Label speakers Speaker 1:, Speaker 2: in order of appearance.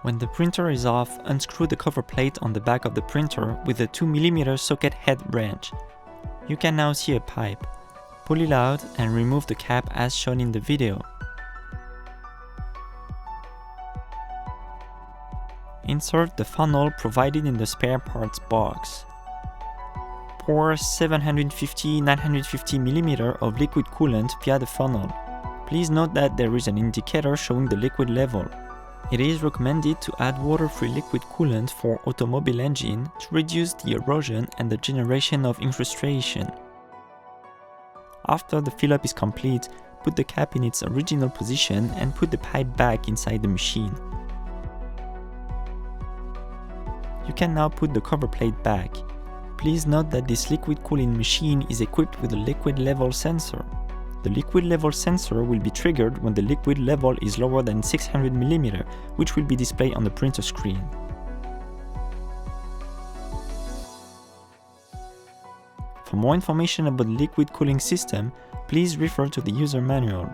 Speaker 1: When the printer is off, unscrew the cover plate on the back of the printer with a 2mm socket head branch. You can now see a pipe. Pull it out and remove the cap as shown in the video. Insert the funnel provided in the spare parts box. Pour 750-950mm of liquid coolant via the funnel. Please note that there is an indicator showing the liquid level. It is recommended to add water-free liquid coolant for automobile engine to reduce the erosion and the generation of incrustation. After the fill-up is complete, put the cap in its original position and put the pipe back inside the machine. You can now put the cover plate back. Please note that this liquid cooling machine is equipped with a liquid level sensor. The liquid level sensor will be triggered when the liquid level is lower than 600mm, which will be displayed on the printer screen. For more information about the liquid cooling system, please refer to the user manual.